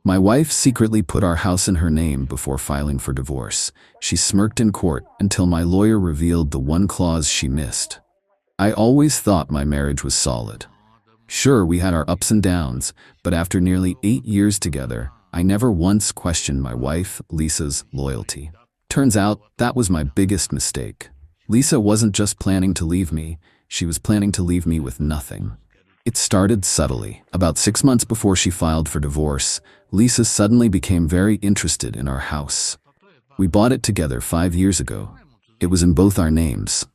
My wife secretly put our house in her name before filing for divorce. She smirked in court until my lawyer revealed the one clause she missed. I always thought my marriage was solid. Sure, we had our ups and downs, but after nearly 8 years together, I never once questioned my wife, Lisa's, loyalty. Turns out, that was my biggest mistake. Lisa wasn't just planning to leave me, she was planning to leave me with nothing. It started subtly. About 6 months before she filed for divorce, Lisa suddenly became very interested in our house. We bought it together 5 years ago. It was in both our names.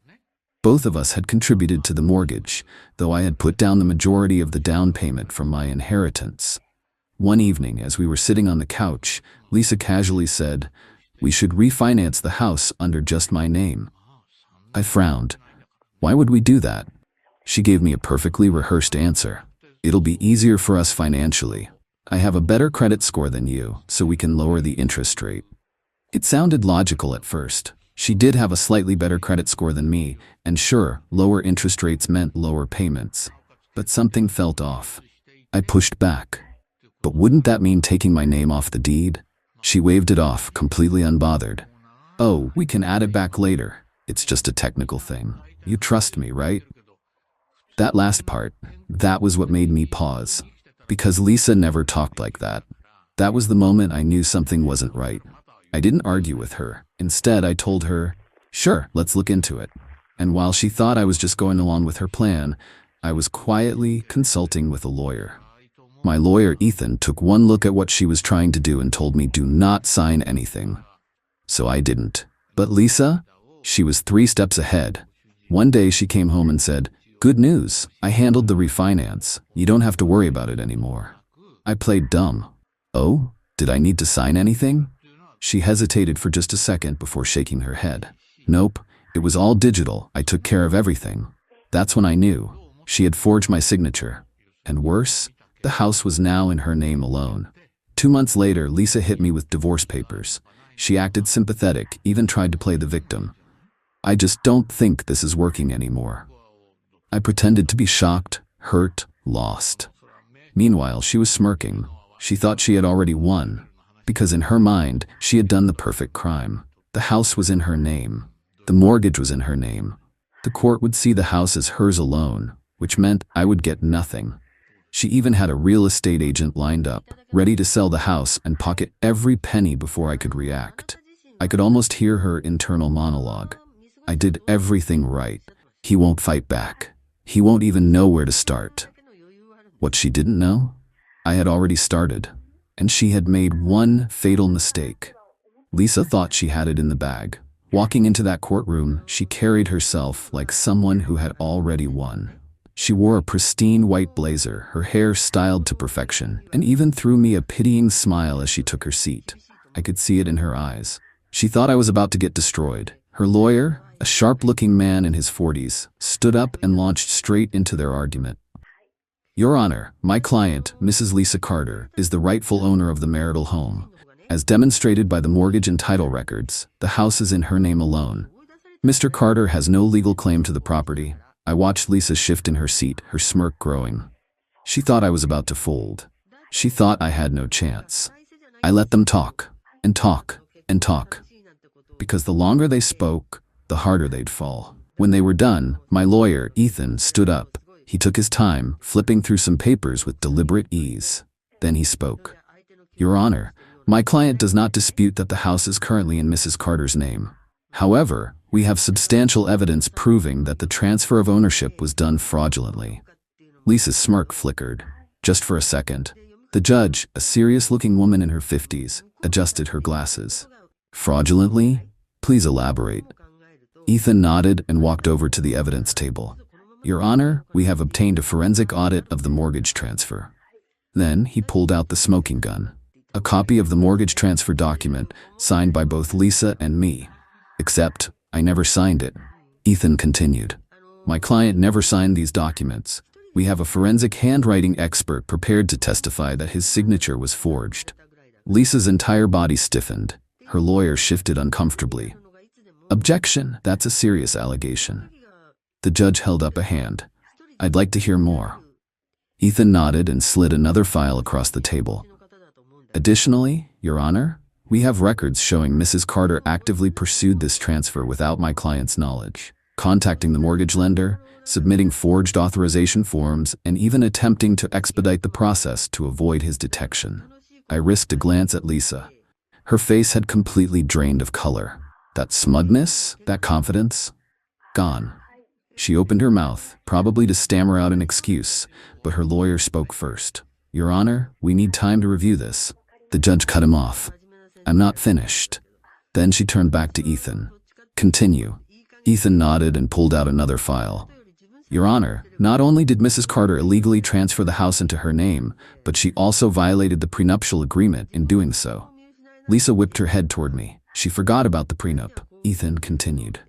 Both of us had contributed to the mortgage, though I had put down the majority of the down payment from my inheritance. One evening, as we were sitting on the couch, Lisa casually said, "We should refinance the house under just my name." I frowned. Why would we do that? She gave me a perfectly rehearsed answer. "It'll be easier for us financially. I have a better credit score than you, so we can lower the interest rate." It sounded logical at first. She did have a slightly better credit score than me, and sure, lower interest rates meant lower payments. But something felt off. I pushed back. "But wouldn't that mean taking my name off the deed?" She waved it off, completely unbothered. "Oh, we can add it back later. It's just a technical thing. You trust me, right?" That last part, that was what made me pause. Because Lisa never talked like that. That was the moment I knew something wasn't right. I didn't argue with her. Instead, I told her, "Sure, let's look into it." And while she thought I was just going along with her plan, I was quietly consulting with a lawyer. My lawyer, Ethan, took one look at what she was trying to do and told me, "Do not sign anything." So I didn't. But Lisa? She was 3 steps ahead. One day she came home and said, "Good news, I handled the refinance. You don't have to worry about it anymore." I played dumb. "Oh, did I need to sign anything?" She hesitated for just a second before shaking her head. "Nope, it was all digital. I took care of everything." That's when I knew. She had forged my signature. And worse, the house was now in her name alone. 2 months later, Lisa hit me with divorce papers. She acted sympathetic, even tried to play the victim. "I just don't think this is working anymore." I pretended to be shocked, hurt, lost. Meanwhile, she was smirking. She thought she had already won. Because in her mind, she had done the perfect crime. The house was in her name. The mortgage was in her name. The court would see the house as hers alone, which meant I would get nothing. She even had a real estate agent lined up, ready to sell the house and pocket every penny before I could react. I could almost hear her internal monologue. "I did everything right. He won't fight back. He won't even know where to start." What she didn't know? I had already started, and she had made one fatal mistake. Lisa thought she had it in the bag. Walking into that courtroom, she carried herself like someone who had already won. She wore a pristine white blazer, her hair styled to perfection, and even threw me a pitying smile as she took her seat. I could see it in her eyes. She thought I was about to get destroyed. Her lawyer, a sharp-looking man in his 40s, stood up and launched straight into their argument. "Your Honor, my client, Mrs. Lisa Carter, is the rightful owner of the marital home. As demonstrated by the mortgage and title records, the house is in her name alone. Mr. Carter has no legal claim to the property." I watched Lisa shift in her seat, her smirk growing. She thought I was about to fold. She thought I had no chance. I let them talk, and talk, and talk. Because the longer they spoke, the harder they'd fall. When they were done, my lawyer, Ethan, stood up. He took his time, flipping through some papers with deliberate ease. Then he spoke. "Your Honor, my client does not dispute that the house is currently in Mrs. Carter's name. However, we have substantial evidence proving that the transfer of ownership was done fraudulently." Lisa's smirk flickered. Just for a second. The judge, a serious-looking woman in her 50s, adjusted her glasses. "Fraudulently? Please elaborate." Ethan nodded and walked over to the evidence table. "Your Honor, we have obtained a forensic audit of the mortgage transfer." Then he pulled out the smoking gun. A copy of the mortgage transfer document, signed by both Lisa and me. "Except, I never signed it." Ethan continued. "My client never signed these documents. We have a forensic handwriting expert prepared to testify that his signature was forged." Lisa's entire body stiffened. Her lawyer shifted uncomfortably. "Objection, that's a serious allegation." The judge held up a hand. "I'd like to hear more." Ethan nodded and slid another file across the table. Additionally, Your Honor, we have records showing Mrs. Carter actively pursued this transfer without my client's knowledge, contacting the mortgage lender, submitting forged authorization forms, and even attempting to expedite the process to avoid his detection. I risked a glance at Lisa. Her face had completely drained of color. That smugness, that confidence, gone. She opened her mouth, probably to stammer out an excuse, but her lawyer spoke first. Your Honor, we need time to review this. The judge cut him off. I'm not finished. Then she turned back to Ethan. Continue. Ethan nodded and pulled out another file. Your Honor, not only did Mrs. Carter illegally transfer the house into her name, but she also violated the prenuptial agreement in doing so. Lisa whipped her head toward me. She forgot about the prenup. Ethan continued.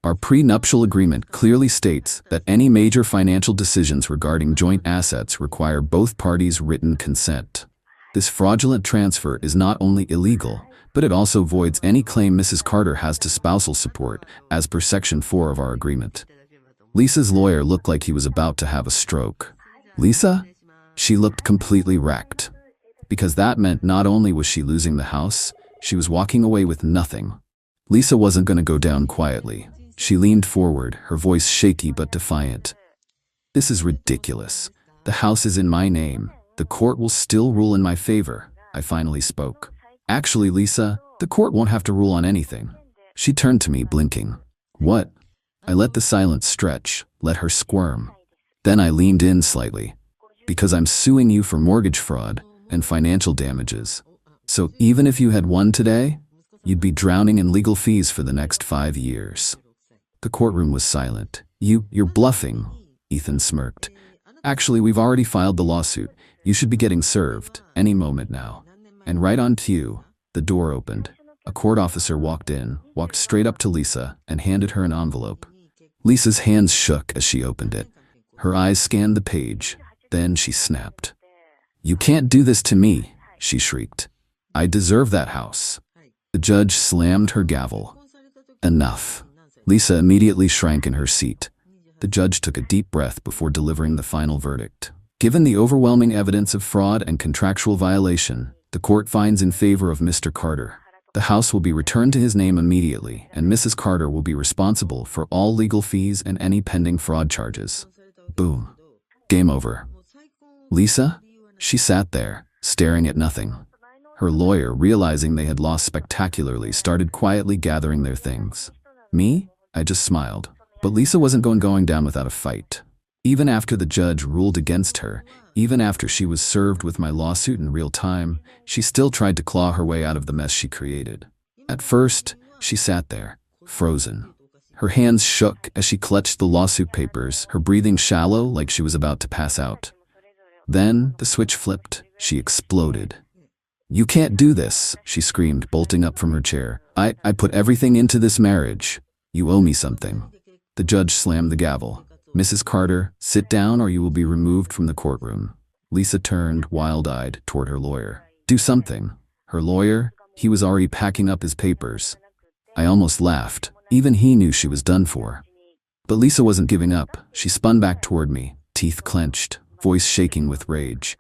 Our prenuptial agreement clearly states that any major financial decisions regarding joint assets require both parties' written consent. This fraudulent transfer is not only illegal, but it also voids any claim Mrs. Carter has to spousal support, as per Section 4 of our agreement. Lisa's lawyer looked like he was about to have a stroke. Lisa? She looked completely wrecked. Because that meant not only was she losing the house, she was walking away with nothing. Lisa wasn't going to go down quietly. She leaned forward, her voice shaky but defiant. This is ridiculous. The house is in my name. The court will still rule in my favor. I finally spoke. Actually, Lisa, the court won't have to rule on anything. She turned to me, blinking. What? I let the silence stretch, let her squirm. Then I leaned in slightly. Because I'm suing you for mortgage fraud and financial damages. So even if you had won today, you'd be drowning in legal fees for the next 5 years. The courtroom was silent. You're bluffing, Ethan smirked. Actually, we've already filed the lawsuit. You should be getting served any moment now. And right on cue, the door opened. A court officer walked in, walked straight up to Lisa, and handed her an envelope. Lisa's hands shook as she opened it. Her eyes scanned the page. Then she snapped. You can't do this to me, she shrieked. I deserve that house. The judge slammed her gavel. Enough. Lisa immediately shrank in her seat. The judge took a deep breath before delivering the final verdict. Given the overwhelming evidence of fraud and contractual violation, the court finds in favor of Mr. Carter. The house will be returned to his name immediately, and Mrs. Carter will be responsible for all legal fees and any pending fraud charges. Boom. Game over. Lisa? She sat there, staring at nothing. Her lawyer, realizing they had lost spectacularly, started quietly gathering their things. Me? I just smiled. But Lisa wasn't going down without a fight. Even after the judge ruled against her, even after she was served with my lawsuit in real time, she still tried to claw her way out of the mess she created. At first, she sat there, frozen. Her hands shook as she clutched the lawsuit papers, her breathing shallow like she was about to pass out. Then, the switch flipped. She exploded. You can't do this, she screamed, bolting up from her chair. I put everything into this marriage. You owe me something. The judge slammed the gavel. Mrs. Carter, sit down or you will be removed from the courtroom. Lisa turned, wild-eyed, toward her lawyer. Do something. Her lawyer? He was already packing up his papers. I almost laughed. Even he knew she was done for. But Lisa wasn't giving up. She spun back toward me, teeth clenched, voice shaking with rage.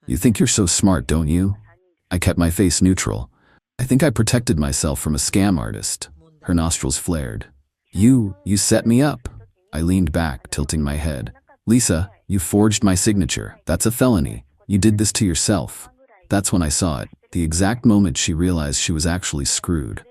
You think you're so smart, don't you? I kept my face neutral. I think I protected myself from a scam artist. Her nostrils flared. You set me up. I leaned back, tilting my head. Lisa, you forged my signature. That's a felony. You did this to yourself. That's when I saw it, the exact moment she realized she was actually screwed.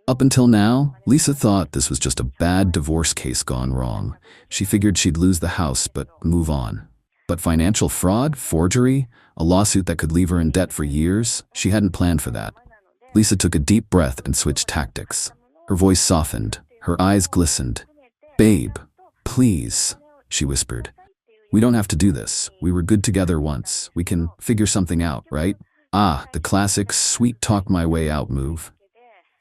Up until now, Lisa thought this was just a bad divorce case gone wrong. She figured she'd lose the house, but move on. But financial fraud, forgery, a lawsuit that could leave her in debt for years, she hadn't planned for that. Lisa took a deep breath and switched tactics. Her voice softened. Her eyes glistened. Babe, please, she whispered. We don't have to do this. We were good together once. We can figure something out, right? Ah, the classic sweet talk my way out move.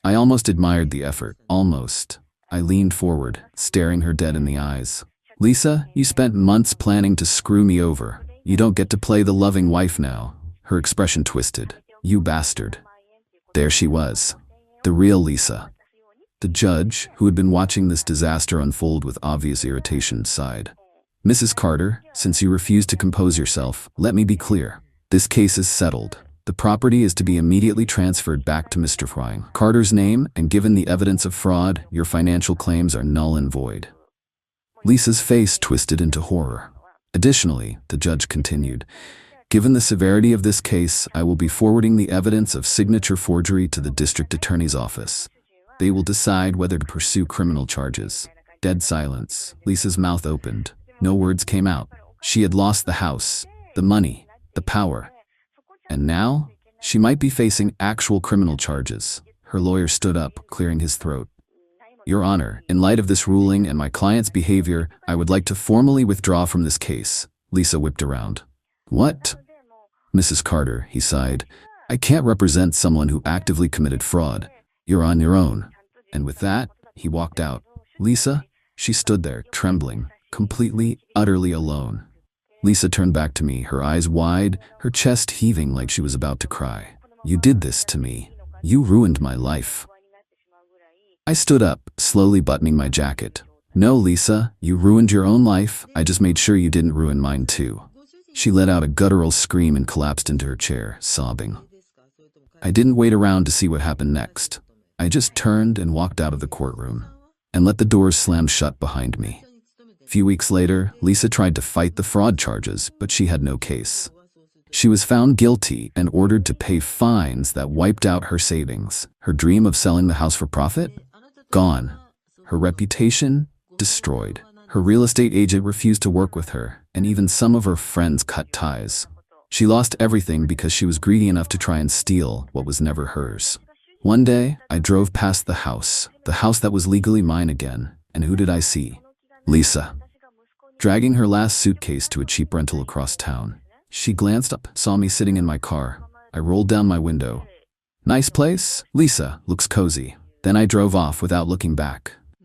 I almost admired the effort. Almost. I leaned forward, staring her dead in the eyes. Lisa, you spent months planning to screw me over. You don't get to play the loving wife now. Her expression twisted. You bastard. There she was. The real Lisa. The judge, who had been watching this disaster unfold with obvious irritation, sighed. Mrs. Carter, since you refuse to compose yourself, let me be clear. This case is settled. The property is to be immediately transferred back to Mr. Frying Carter's name, and given the evidence of fraud, your financial claims are null and void. Lisa's face twisted into horror. Additionally, the judge continued, given the severity of this case, I will be forwarding the evidence of signature forgery to the district attorney's office. They will decide whether to pursue criminal charges. Dead silence. Lisa's mouth opened. No words came out. She had lost the house, the money, the power. And now, she might be facing actual criminal charges. Her lawyer stood up, clearing his throat. Your Honor, in light of this ruling and my client's behavior, I would like to formally withdraw from this case. Lisa whipped around. What? Mrs. Carter, he sighed. I can't represent someone who actively committed fraud. You're on your own. And with that, he walked out. Lisa? She stood there, trembling, completely, utterly alone. Lisa turned back to me, her eyes wide, her chest heaving like she was about to cry. You did this to me. You ruined my life. I stood up, slowly buttoning my jacket. No, Lisa, you ruined your own life. I just made sure you didn't ruin mine too. She let out a guttural scream and collapsed into her chair, sobbing. I didn't wait around to see what happened next. I just turned and walked out of the courtroom and let the doors slam shut behind me. A few weeks later, Lisa tried to fight the fraud charges, but she had no case. She was found guilty and ordered to pay fines that wiped out her savings. Her dream of selling the house for profit? Gone. Her reputation? Destroyed. Her real estate agent refused to work with her, and even some of her friends cut ties. She lost everything because she was greedy enough to try and steal what was never hers. One day, I drove past the house that was legally mine again, and who did I see? Lisa. Dragging her last suitcase to a cheap rental across town. She glanced up, saw me sitting in my car. I rolled down my window. Nice place? Lisa, looks cozy. Then I drove off without looking back.